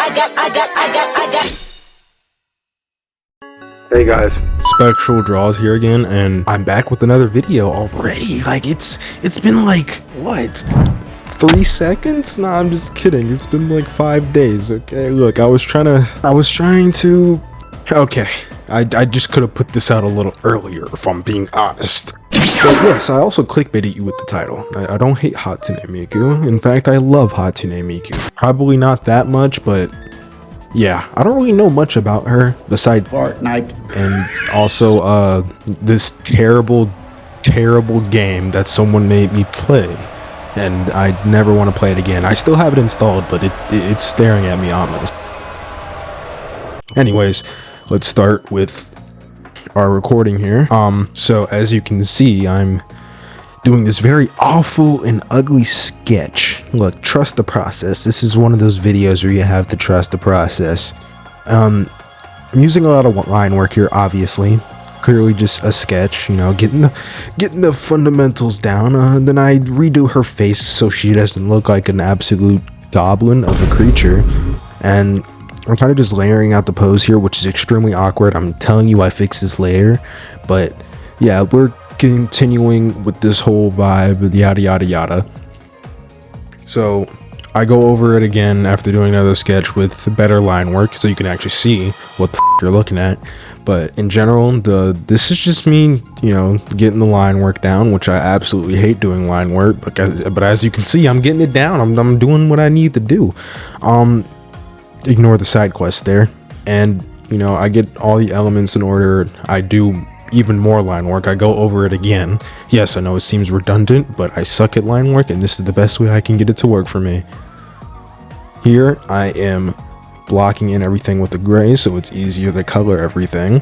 Hey guys, Spectral Draws here again, and I'm back with another video already. Like it's been like what, 3 seconds? Nah, I'm just kidding. It's been like 5 days. Okay, look, I was trying to. Okay, I just could have put this out a little earlier if I'm being honest. But yes, I also clickbaited you with the title. I don't hate HATSUNE Miku. In fact, I love HATSUNE Miku. Probably not that much, but yeah, I don't really know much about her besides Fortnite and also this terrible game that someone made me play, and I never want to play it again. I still have it installed, but it's staring at me ominous. Anyways, let's start with our recording here. So as you can see, I'm doing this very awful and ugly sketch. Look, trust the process. This is one of those videos where you have to trust the process. I'm using a lot of line work here, obviously. Clearly just a sketch, you know, getting the fundamentals down. Then I redo her face so she doesn't look like an absolute goblin of a creature. And I'm kind of just layering out the pose here, which is extremely awkward. I'm telling you, I fixed this layer. But yeah, we're continuing with this whole vibe, yada yada yada. So I go over it again after doing another sketch with better line work, so you can actually see what the you're looking at. But in general, this is just me, you know, getting the line work down, which I absolutely hate doing line work. But as you can see, I'm getting it down. I'm doing what I need to do. Ignore the side quest there, and you know, I get all the elements in order. I do even more line work. I go over it again. Yes, I know it seems redundant, but I suck at line work, and this is the best way I can get it to work for me. Here I am blocking in everything with the gray, so it's easier to color everything,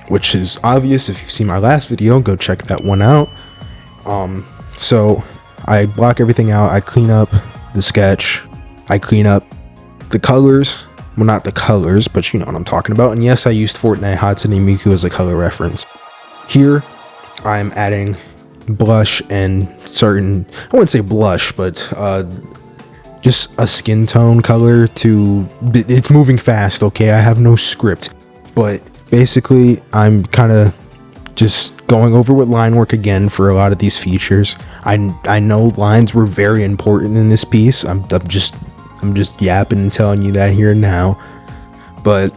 which is obvious. If you've seen my last video, go check that one out. So I block everything out. I clean up the sketch. I clean up the colors. Well, not the colors, but you know what I'm talking about. And yes, I used Fortnite HATSUNE Miku as a color reference. Here, I'm adding blush and certain, I wouldn't say blush, but just a skin tone color to, it's moving fast, okay? I have no script. But basically, I'm kind of just going over with line work again for a lot of these features. I know lines were very important in this piece. I'm just yapping and telling you that here now. But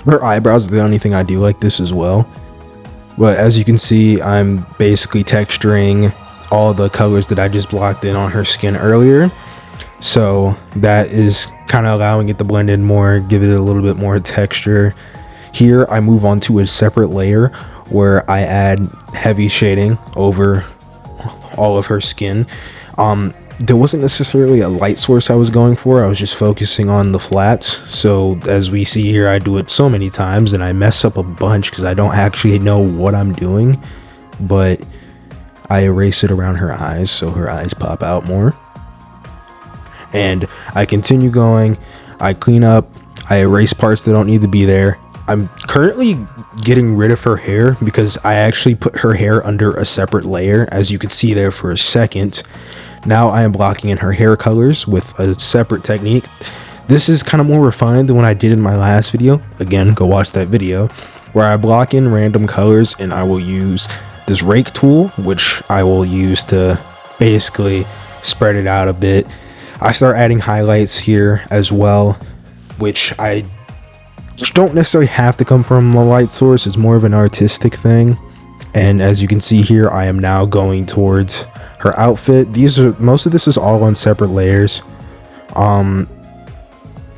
her eyebrows are the only thing I do like this as well. But as you can see, I'm basically texturing all the colors that I just blocked in on her skin earlier. So that is kind of allowing it to blend in more, give it a little bit more texture. Here I move on to a separate layer where I add heavy shading over all of her skin. There wasn't necessarily a light source I was going for. I was just focusing on the flats. So as we see here, I do it so many times and I mess up a bunch because I don't actually know what I'm doing. But I erase it around her eyes so her eyes pop out more. And I continue going. I clean up. I erase parts that don't need to be there. I'm currently getting rid of her hair because I actually put her hair under a separate layer, as you could see there for a second. Now I am blocking in her hair colors with a separate technique. This is kind of more refined than what I did in my last video. Again, go watch that video where I block in random colors, and I will use this rake tool, which I will use to basically spread it out a bit. I start adding highlights here as well, which I don't necessarily have to come from a light source. It's more of an artistic thing. And as you can see here, I am now going towards her outfit. Most of this is all on separate layers.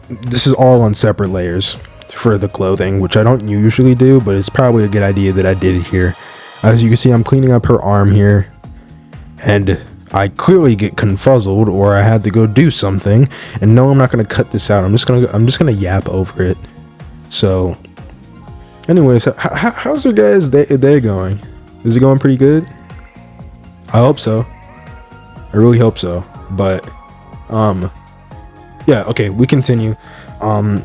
This is all on separate layers for the clothing, which I don't usually do, but it's probably a good idea that I did it here. As you can see, I'm cleaning up her arm here, and I clearly get confuzzled, or I had to go do something. And no, I'm not gonna cut this out. I'm just gonna yap over it. So, anyways, how's your guys' day going? Is it going pretty good? I hope so. I really hope so. But yeah, okay, we continue. I'm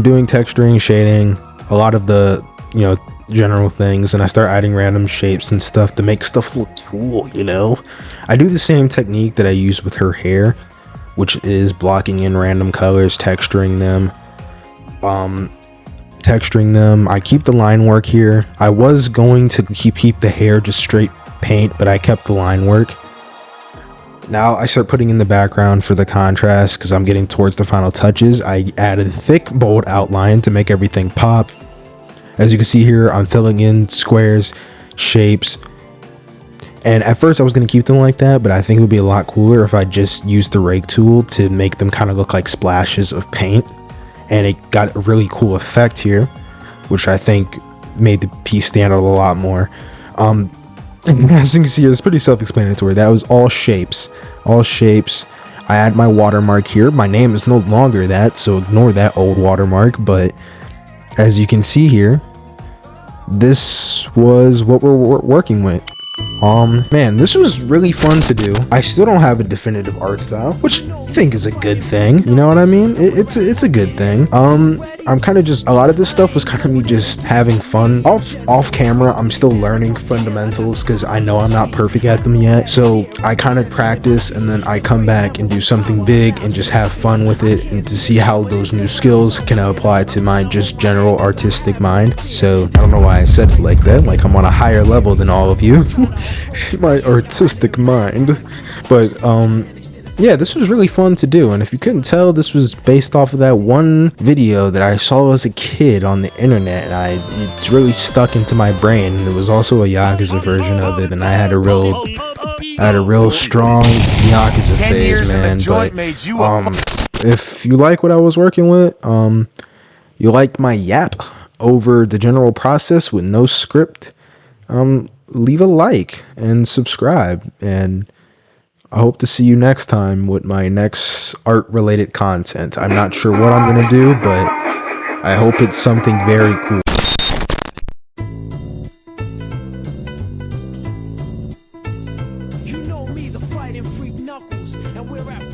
doing texturing, shading, a lot of the, you know, general things, and I start adding random shapes and stuff to make stuff look cool, you know. I do the same technique that I use with her hair, which is blocking in random colors, texturing them. I keep the line work here. I was going to keep the hair just straight paint, but I kept the line work. Now I start putting in the background for the contrast because I'm getting towards the final touches. I added thick, bold outline to make everything pop. As you can see here, I'm filling in squares, shapes. And at first I was going to keep them like that, but I think it would be a lot cooler if I just used the rake tool to make them kind of look like splashes of paint. And it got a really cool effect here, which I think made the piece stand out a lot more. As you can see, it's pretty self-explanatory. That was all shapes. I add my watermark here. My name is no longer that, so ignore that old watermark. But as you can see here, this was what we're working with. Man, this was really fun to do. I still don't have a definitive art style, which I think is a good thing. You know what I mean? It's a good thing. I'm kind of just, a lot of this stuff was kind of me just having fun. Off camera, I'm still learning fundamentals because I know I'm not perfect at them yet. So I kind of practice and then I come back and do something big and just have fun with it and to see how those new skills can apply to my just general artistic mind. So I don't know why I said it like that, like I'm on a higher level than all of you. My artistic mind. But yeah, this was really fun to do, and if you couldn't tell, this was based off of that one video that I saw as a kid on the internet, and it's really stuck into my brain. There was also a Yakuza version of it, and I had a real strong Yakuza phase, man. But if you like what I was working with, you like my yap over the general process with no script, leave a like and subscribe, and I hope to see you next time with my next art related content. I'm not sure what I'm gonna do, but I hope it's something very cool. You know me, the fighting freak Knuckles, and we're at